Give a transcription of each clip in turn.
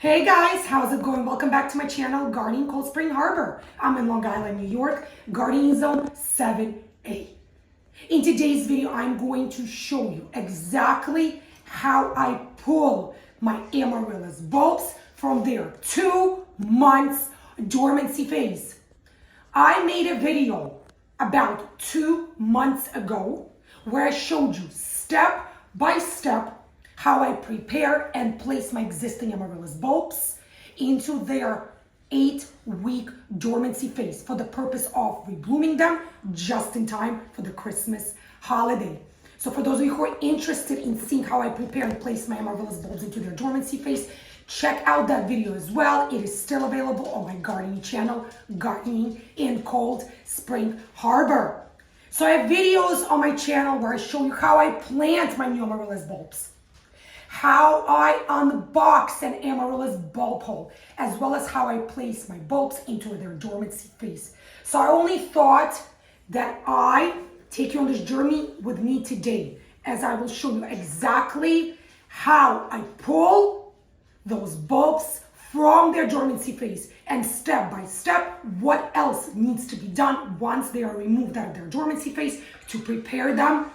Hey guys, how's it going? Welcome back to my channel, Gardening Cold Spring Harbor. I'm in Long Island, New York, Gardening Zone 7A. In today's video, I'm going to show you exactly how I pull my Amaryllis bulbs from their 2 months dormancy phase. I made a video about 2 months ago where I showed you step by step how I prepare and place my existing Amaryllis bulbs into their 8-week dormancy phase for the purpose of reblooming them just in time for the Christmas holiday. So for those of you who are interested in seeing how I prepare and place my Amaryllis bulbs into their dormancy phase, check out that video as well. It is still available on my gardening channel, Gardening in Cold Spring Harbor. So I have videos on my channel where I show you how I plant my new Amaryllis bulbs, how I unbox an Amaryllis bulb hole, as well as how I place my bulbs into their dormancy phase. So I only thought that I take you on this journey with me today, as I will show you exactly how I pull those bulbs from their dormancy phase, and step by step what else needs to be done once they are removed out of their dormancy phase to prepare them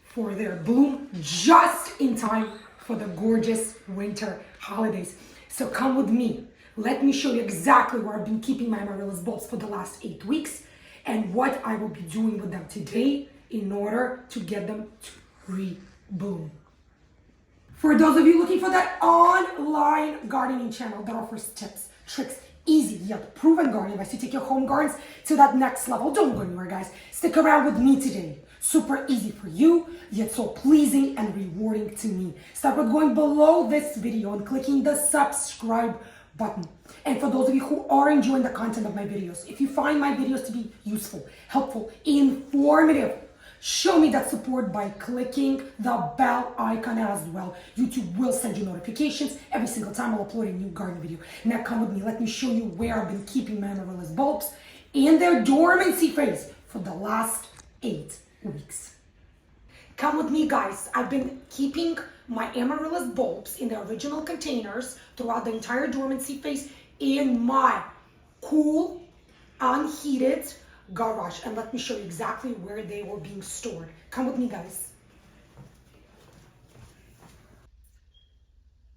for their bloom just in time for the gorgeous winter holidays. So come with me. Let me show you exactly where I've been keeping my Amaryllis bulbs for the last 8 weeks and what I will be doing with them today in order to get them to re-bloom. For those of you looking for that online gardening channel that offers tips, tricks, easy yet proven gardening advice to take your home gardens to that next level, don't go anywhere, guys. Stick around with me today. Super easy for you, yet so pleasing and rewarding to me. Start with going below this video and clicking the subscribe button. And for those of you who are enjoying the content of my videos, if you find my videos to be useful, helpful, informative, show me that support by clicking the bell icon as well. YouTube will send you notifications every single time I'll upload a new garden video. Now come with me, let me show you where I've been keeping my Amaryllis bulbs in their dormancy phase for the last 8 weeks. Come with me, guys. I've been keeping my Amaryllis bulbs in the original containers throughout the entire dormancy phase in my cool, unheated garage, and let me show you exactly where they were being stored. Come with me, guys.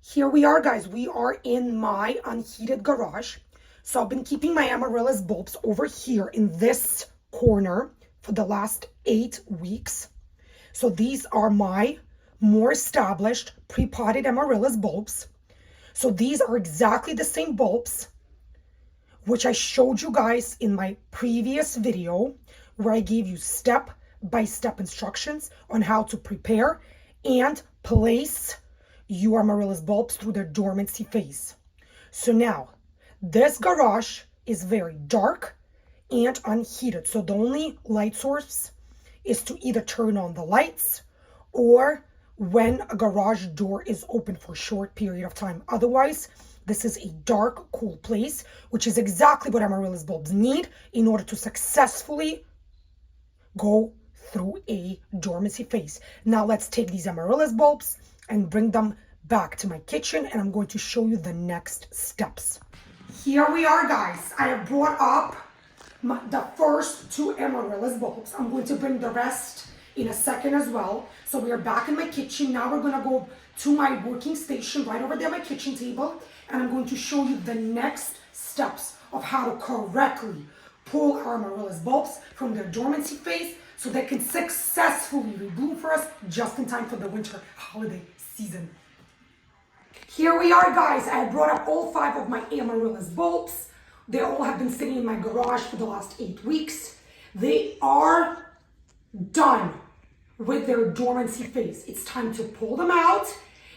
Here we are, guys. We are in my unheated garage. So I've been keeping my Amaryllis bulbs over here in this corner for the last 8 weeks. So these are my more established pre-potted Amaryllis bulbs. So these are exactly the same bulbs which I showed you guys in my previous video, where I gave you step-by-step instructions on how to prepare and place your Amaryllis bulbs through their dormancy phase. So now, this garage is very dark and unheated. So the only light source is to either turn on the lights or when a garage door is open for a short period of time. Otherwise, this is a dark, cool place, which is exactly what Amaryllis bulbs need in order to successfully go through a dormancy phase. Now let's take these Amaryllis bulbs and bring them back to my kitchen, and I'm going to show you the next steps. Here we are, guys. I have brought up the first 2 Amaryllis bulbs. I'm going to bring the rest in a second as well. So we are back in my kitchen. Now we're going to go to my working station right over there, my kitchen table, and I'm going to show you the next steps of how to correctly pull our Amaryllis bulbs from their dormancy phase so they can successfully rebloom for us just in time for the winter holiday season. Here we are, guys. I brought up all 5 of my Amaryllis bulbs. They all have been sitting in my garage for the last 8 weeks. They are done with their dormancy phase. It's time to pull them out,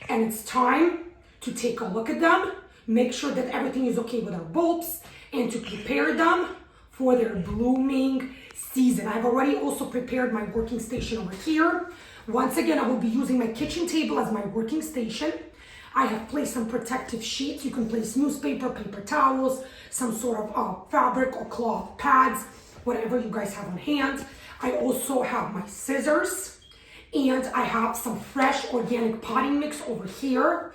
and it's time to take a look at them, make sure that everything is okay with our bulbs, and to prepare them for their blooming season. I've already also prepared my working station over here. Once again, I will be using my kitchen table as my working station. I have placed some protective sheets. You can place newspaper, paper towels, some sort of fabric or cloth pads, whatever you guys have on hand. I also have my scissors, and I have some fresh organic potting mix over here.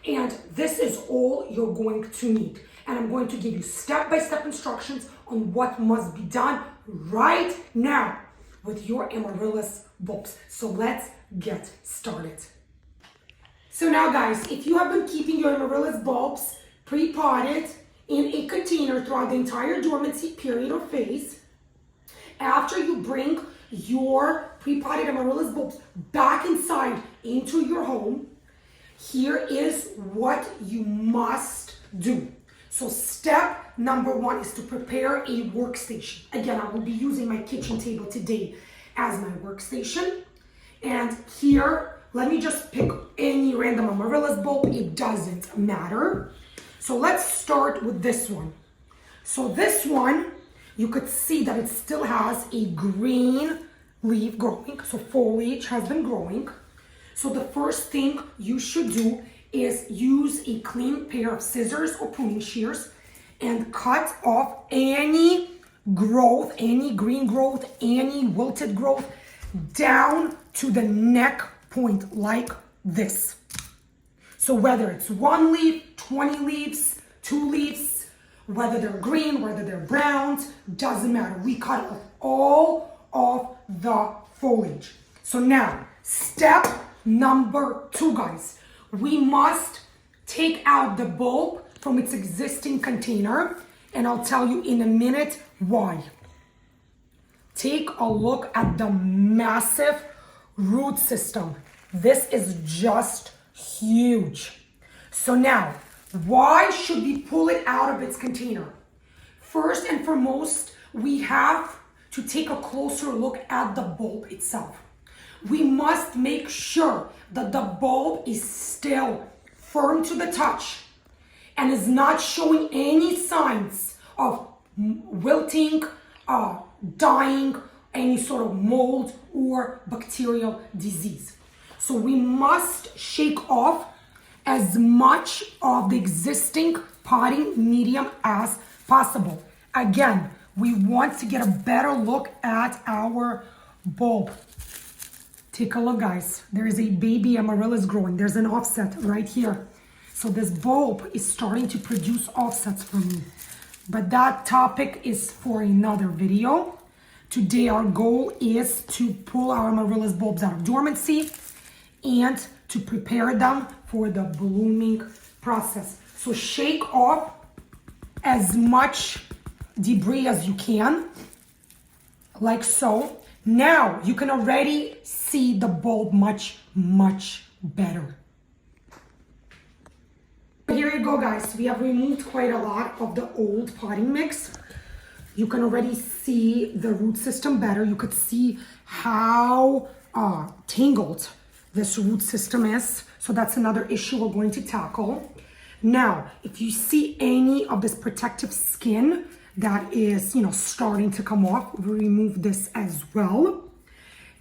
And this is all you're going to need. And I'm going to give you step-by-step instructions on what must be done right now with your Amaryllis bulbs. So let's get started. So now guys, if you have been keeping your Amaryllis bulbs pre-potted in a container throughout the entire dormancy period or phase, after you bring your pre-potted Amaryllis bulbs back inside into your home, here is what you must do. So step number one is to prepare a workstation. Again, I will be using my kitchen table today as my workstation. And here, let me just pick any random Amaryllis bulb. It doesn't matter. So let's start with this one. So this one, you could see that it still has a green leaf growing. So foliage has been growing. So the first thing you should do is use a clean pair of scissors or pruning shears and cut off any growth, any green growth, any wilted growth down to the neck point like this. So whether it's 1 leaf, 20 leaves, 2 leaves, whether they're green, whether they're brown, doesn't matter. We cut off all of the foliage. So now, step number 2, guys. We must take out the bulb from its existing container, and I'll tell you in a minute why. Take a look at the massive root system. This is just huge. So now, why should we pull it out of its container? First and foremost, we have to take a closer look at the bulb itself. We must make sure that the bulb is still firm to the touch and is not showing any signs of wilting, dying, any sort of mold or bacterial disease. So we must shake off as much of the existing potting medium as possible. Again, we want to get a better look at our bulb. Take a look, guys. There is a baby Amaryllis growing. There's an offset right here. So this bulb is starting to produce offsets for me. But that topic is for another video. Today, our goal is to pull our Amaryllis bulbs out of dormancy and to prepare them for the blooming process. So shake off as much debris as you can, like so. Now you can already see the bulb much better. Here you go, guys. We have removed quite a lot of the old potting mix. You can already see the root system better. You could see how tangled this root system is. So that's another issue we're going to tackle. Now, if you see any of this protective skin that is, starting to come off, we remove this as well.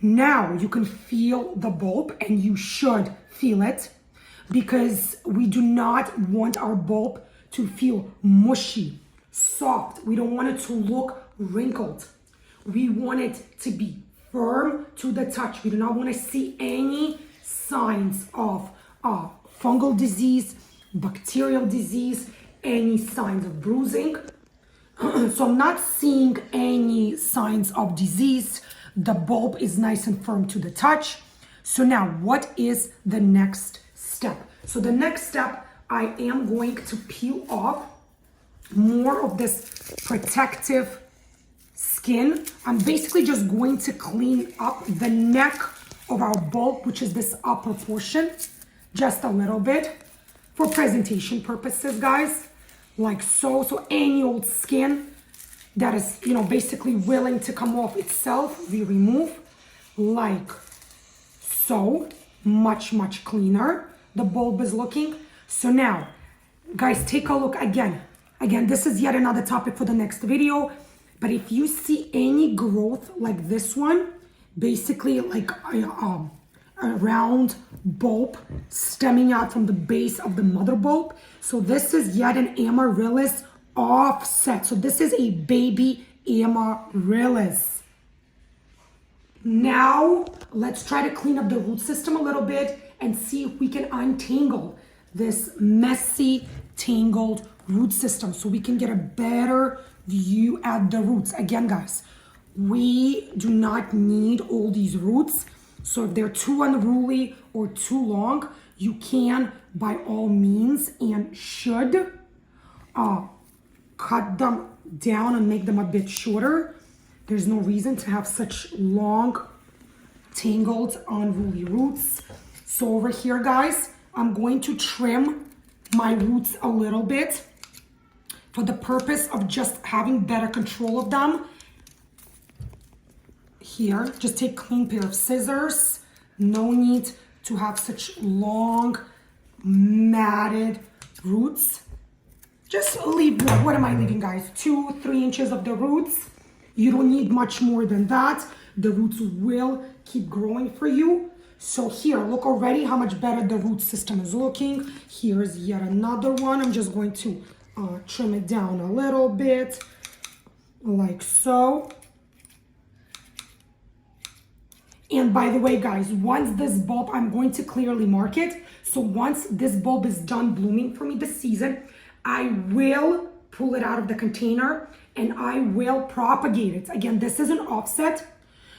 Now you can feel the bulb, and you should feel it, because we do not want our bulb to feel mushy, soft. We don't want it to look wrinkled. We want it to be firm to the touch. We do not want to see any signs of fungal disease, bacterial disease, any signs of bruising. So I'm not seeing any signs of disease. The bulb is nice and firm to the touch. So now, what is the next step? So the next step, I am going to peel off more of this protective skin. I'm basically just going to clean up the neck of our bulb, which is this upper portion, just a little bit for presentation purposes, guys, like so. So any old skin that is, basically willing to come off itself, we remove like so. Much cleaner the bulb is looking. So now, guys, take a look again. This is yet another topic for the next video, but if you see any growth like this one, basically like a round bulb stemming out from the base of the mother bulb. So this is yet an Amaryllis offset. So this is a baby Amaryllis. Now let's try to clean up the root system a little bit and see if we can untangle this messy, tangled root system so we can get a better view at the roots. Again, guys, we do not need all these roots. So if they're too unruly or too long, you can, by all means, and should cut them down and make them a bit shorter. There's no reason to have such long, tangled, unruly roots. So over here, guys, I'm going to trim my roots a little bit for the purpose of just having better control of them. Here, just take a clean pair of scissors. No need to have such long, matted roots. Just leave, what am I leaving, guys? 2-3 inches of the roots. You don't need much more than that. The roots will keep growing for you. So here, look already how much better the root system is looking. Here's yet another one. I'm just going to trim it down a little bit, like so. And by the way, guys, once this bulb, I'm going to clearly mark it. So once this bulb is done blooming for me this season, I will pull it out of the container and I will propagate it. Again, this is an offset.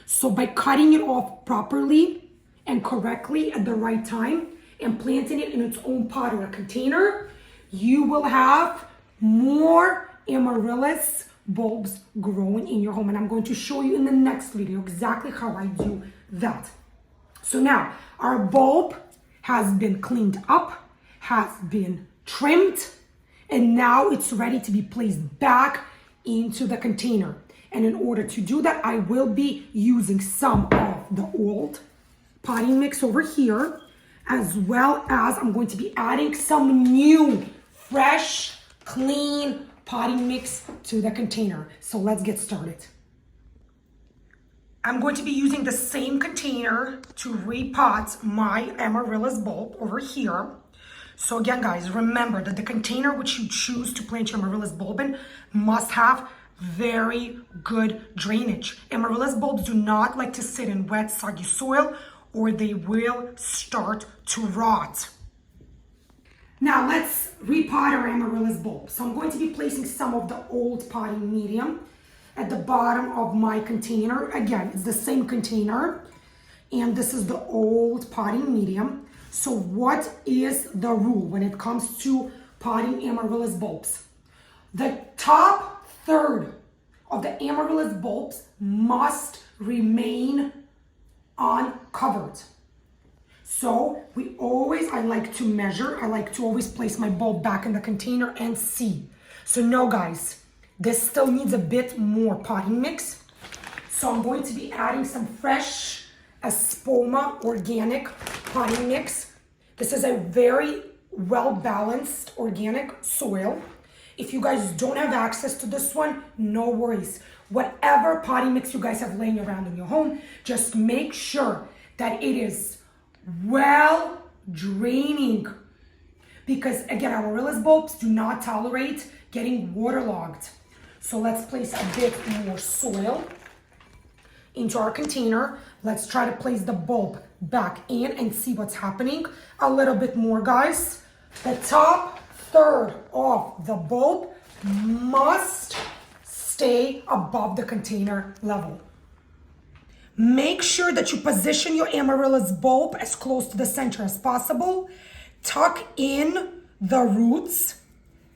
So by cutting it off properly and correctly at the right time and planting it in its own pot or a container, you will have more Amaryllis bulbs growing in your home. And I'm going to show you in the next video exactly how I do that. So now our bulb has been cleaned up, has been trimmed, and now it's ready to be placed back into the container. And in order to do that, I will be using some of the old potting mix over here, as well as I'm going to be adding some new, fresh, clean potting mix to the container. So let's get started. I'm going to be using the same container to repot my Amaryllis bulb over here. So again, guys, remember that the container which you choose to plant your Amaryllis bulb in must have very good drainage. Amaryllis bulbs do not like to sit in wet, soggy soil or they will start to rot. Now let's repot our Amaryllis bulb. So I'm going to be placing some of the old potting medium at the bottom of my container. Again, it's the same container, and this is the old potting medium. So what is the rule when it comes to potting Amaryllis bulbs? The top third of the Amaryllis bulbs must remain uncovered. So I like to measure, I like to always place my bulb back in the container and see. So no, guys, this still needs a bit more potting mix. So I'm going to be adding some fresh Espoma organic potting mix. This is a very well-balanced organic soil. If you guys don't have access to this one, no worries. Whatever potting mix you guys have laying around in your home, just make sure that it is well draining. Because again, Amaryllis bulbs do not tolerate getting waterlogged. So let's place a bit more soil into our container. Let's try to place the bulb back in and see what's happening. A little bit more, guys. The top third of the bulb must stay above the container level. Make sure that you position your Amaryllis bulb as close to the center as possible. Tuck in the roots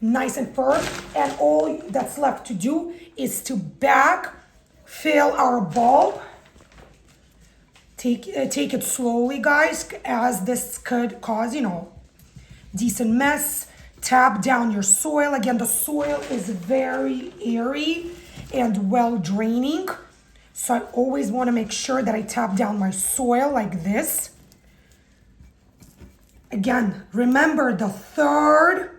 nice and firm, and all that's left to do is to back fill our bulb. Take it slowly, guys, as this could cause, decent mess. Tap down your soil. Again, the soil is very airy and well draining. So I always want to make sure that I tap down my soil like this. Again, remember the third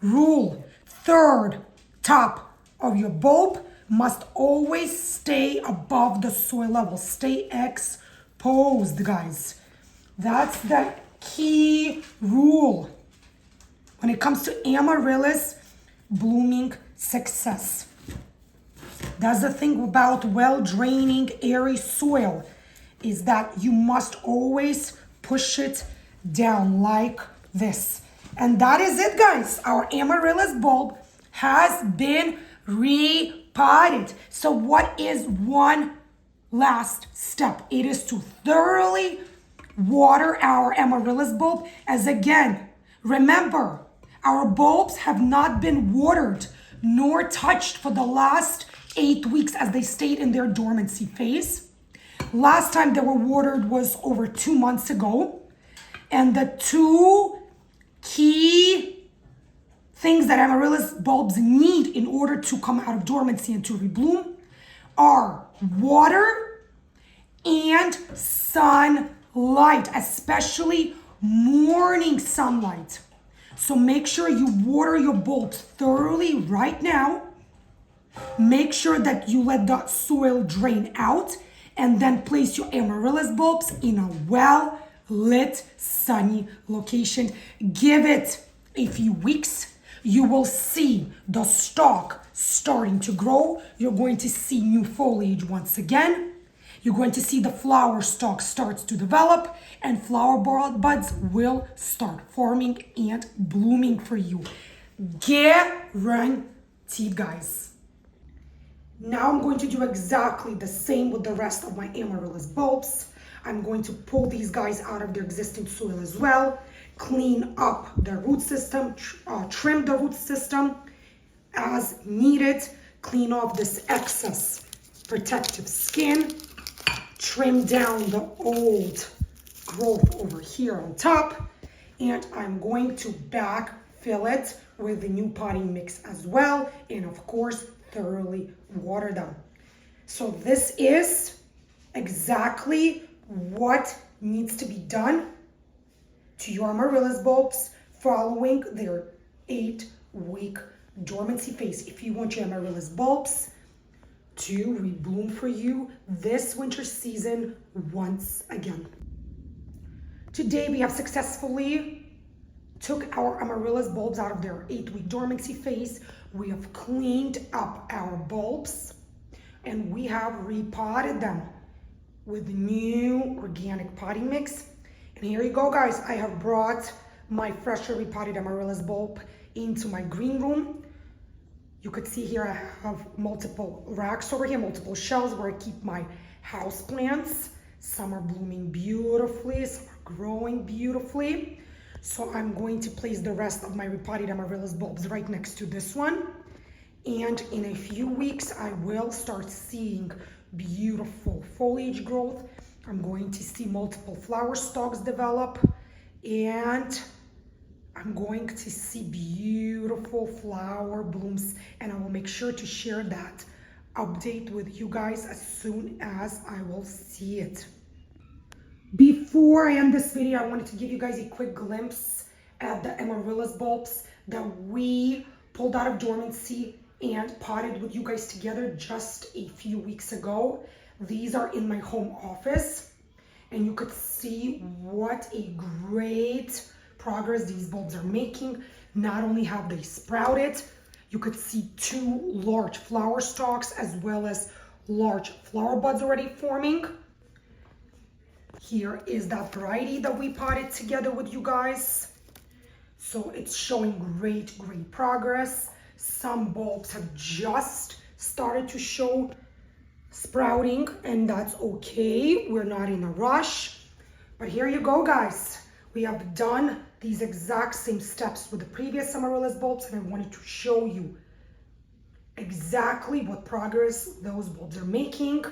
rule. Third top of your bulb must always stay above the soil level. Stay exposed, guys. That's the key rule when it comes to Amaryllis blooming success. That's the thing about well-draining, airy soil, is that you must always push it down like this. And that is it, guys. Our Amaryllis bulb has been repotted. So what is one last step? It is to thoroughly water our Amaryllis bulb. As again, remember, our bulbs have not been watered nor touched for the last 8 weeks as they stayed in their dormancy phase. Last time they were watered was over 2 months ago. And the two key things that Amaryllis bulbs need in order to come out of dormancy and to rebloom are water and sunlight, especially morning sunlight. So make sure you water your bulbs thoroughly right now. Make sure that you let the soil drain out and then place your Amaryllis bulbs in a well-lit, sunny location. Give it a few weeks. You will see the stalk starting to grow. You're going to see new foliage once again. You're going to see the flower stalk starts to develop and flower buds will start forming and blooming for you. Guaranteed, guys. Now I'm going to do exactly the same with the rest of my Amaryllis bulbs. I'm going to pull these guys out of their existing soil as well, clean up the root system, trim the root system as needed, clean off this excess protective skin, trim down the old growth over here on top, and I'm going to backfill it with the new potting mix as well, and of course thoroughly water them. So this is exactly what needs to be done to your Amaryllis bulbs following their 8-week dormancy phase. If you want your Amaryllis bulbs to rebloom for you this winter season once again. Today we have successfully took our Amaryllis bulbs out of their 8-week dormancy phase. We have cleaned up our bulbs and we have repotted them with new organic potting mix. And here you go, guys. I have brought my freshly repotted Amaryllis bulb into my green room. You could see here I have multiple racks over here, multiple shelves where I keep my house plants. Some are blooming beautifully, some are growing beautifully. So I'm going to place the rest of my repotted Amaryllis bulbs right next to this one. And in a few weeks, I will start seeing beautiful foliage growth. I'm going to see multiple flower stalks develop. And I'm going to see beautiful flower blooms. And I will make sure to share that update with you guys as soon as I will see it. Before I end this video, I wanted to give you guys a quick glimpse at the Amaryllis bulbs that we pulled out of dormancy and potted with you guys together just a few weeks ago. These are in my home office and you could see what a great progress these bulbs are making. Not only have they sprouted, you could see 2 large flower stalks as well as large flower buds already forming. Here is that variety that we potted together with you guys. So it's showing great progress. Some bulbs have just started to show sprouting and that's okay. We're not in a rush. But here you go, guys. We have done these exact same steps with the previous Amaryllis bulbs and I wanted to show you exactly what progress those bulbs are making.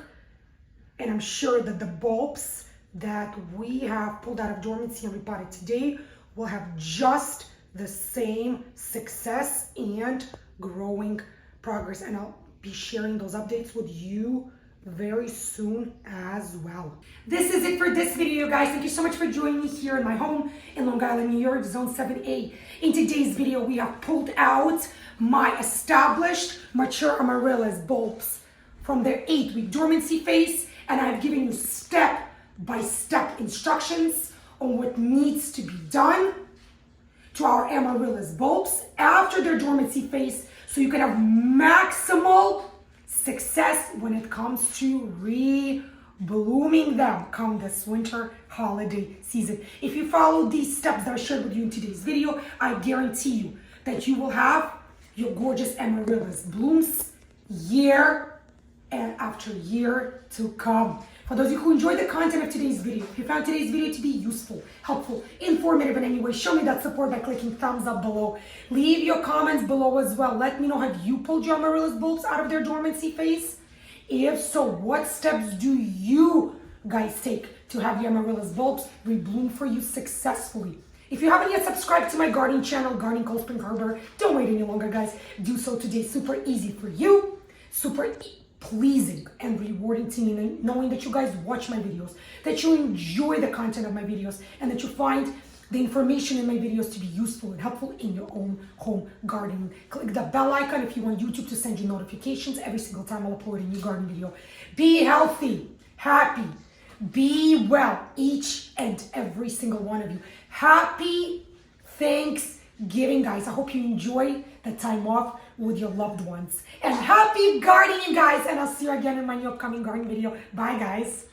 And I'm sure that the bulbs that we have pulled out of dormancy and repotted today will have just the same success and growing progress. And I'll be sharing those updates with you very soon as well. This is it for this video, guys. Thank you so much for joining me here in my home in Long Island, New York, Zone 7A. In today's video, we have pulled out my established mature Amaryllis bulbs from their 8-week dormancy phase, and I've given you step-by-step instructions on what needs to be done to our Amaryllis bulbs after their dormancy phase so you can have maximal success when it comes to blooming them come this winter holiday season. If you follow these steps that I shared with you in today's video, I guarantee you that you will have your gorgeous amaryllis blooms year and after year to come. For those of you who enjoyed the content of today's video, if you found today's video to be useful, helpful, informative in any way, show me that support by clicking thumbs up below. Leave your comments below as well. Let me know, have you pulled your amaryllis bulbs out of their dormancy phase? If so, what steps do you guys take to have your amaryllis bulbs rebloom for you successfully? If you haven't yet subscribed to my gardening channel, Gardening Cold Spring Harbor, don't wait any longer, guys. Do so today. Super easy for you, super pleasing and rewarding to me, knowing that you guys watch my videos, that you enjoy the content of my videos, and that you find the information in my videos to be useful and helpful in your own home gardening. Click the bell icon if you want YouTube to send you notifications every single time I'll upload a new garden video. Be healthy, happy, be well, each and every single one of you. Happy Thanksgiving, guys. I hope you enjoy the time off with your loved ones. And happy gardening, guys. And I'll see you again in my new upcoming gardening video. Bye, guys.